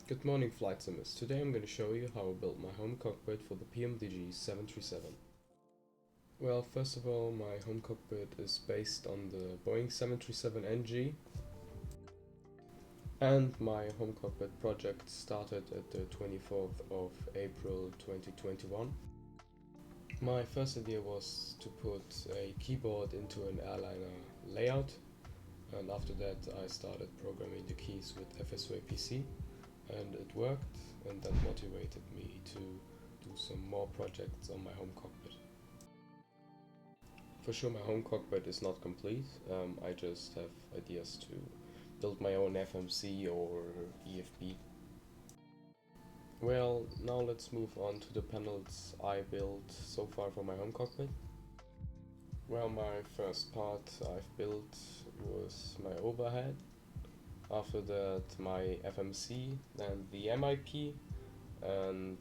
Good morning, flight simmers. Today I'm going to show you how I built my home cockpit for the PMDG737. Well, first of all, my home cockpit is based on the Boeing 737 NG, and my home cockpit project started at the 24th of April 2021. My first idea was to put a keyboard into an airliner layout, and after that I started programming the keys with FSVPC. And it worked, and that motivated me to do some more projects on my home cockpit. For sure my home cockpit is not complete, I just have ideas to build my own FMC or EFB. Well, now let's move on to the panels I built so far for my home cockpit. Well, my first part I've built was my overhead. After that my FMC, then the MIP, and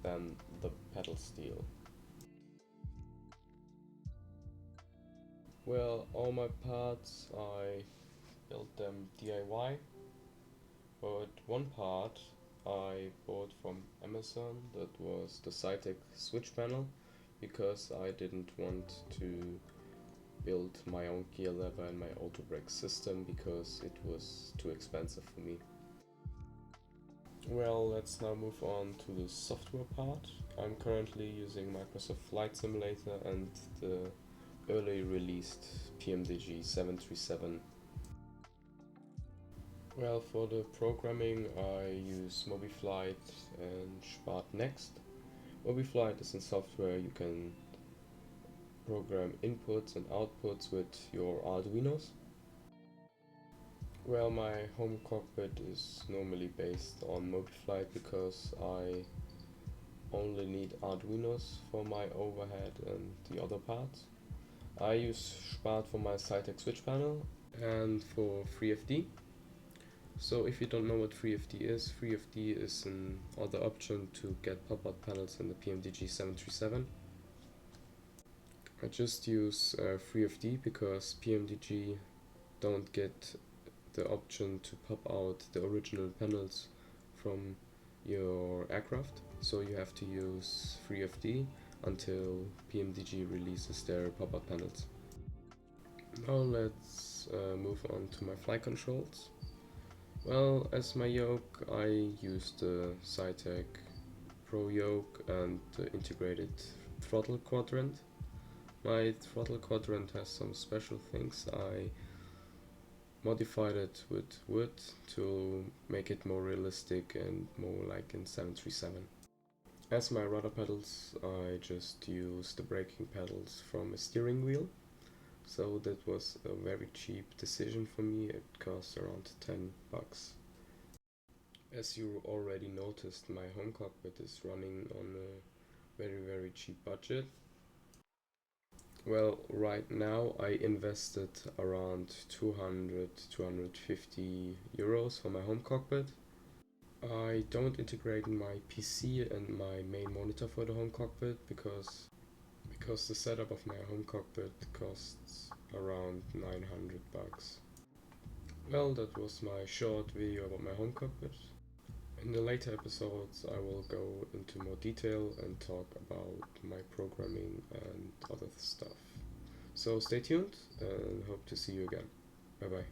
then the pedal steel. Well, all my parts I built them DIY, but one part I bought from Amazon. That was the SpadneXt switch panel, because I didn't want to build my own gear lever and my auto brake system because it was too expensive for me. Well, let's now move on to the software part. I'm currently using Microsoft Flight Simulator and the early released PMDG737. Well, for the programming I use Mobiflight and SpadneXt. Mobiflight is a software you can program inputs and outputs with your Arduinos. Well, my home cockpit is normally based on Mobiflight because I only need Arduinos for my overhead and the other parts. I use Spad for my SpadneXt switch panel and for FreeFD. So if you don't know what FreeFD is another option to get pop-out panels in the PMDG737. I just use FreeFD because PMDG don't get the option to pop out the original panels from your aircraft, so you have to use FreeFD until PMDG releases their pop-out panels. Now let's move on to my flight controls. Well, as my yoke I use the SpadneXt Pro yoke and the integrated throttle quadrant. My throttle quadrant has some special things. I modified it with wood to make it more realistic and more like in 737. As my rudder pedals, I just use the braking pedals from a steering wheel. So that was a very cheap decision for me. It cost around 10 bucks. As you already noticed, my home cockpit is running on a very cheap budget. Well, right now I invested around 250 euros for my home cockpit. I don't integrate my PC and my main monitor for the home cockpit because the setup of my home cockpit costs around 900 bucks. Well, that was my short video about my home cockpit. In the later episodes I will go into more detail and talk about my programming and other stuff. So stay tuned and hope to see you again. Bye bye.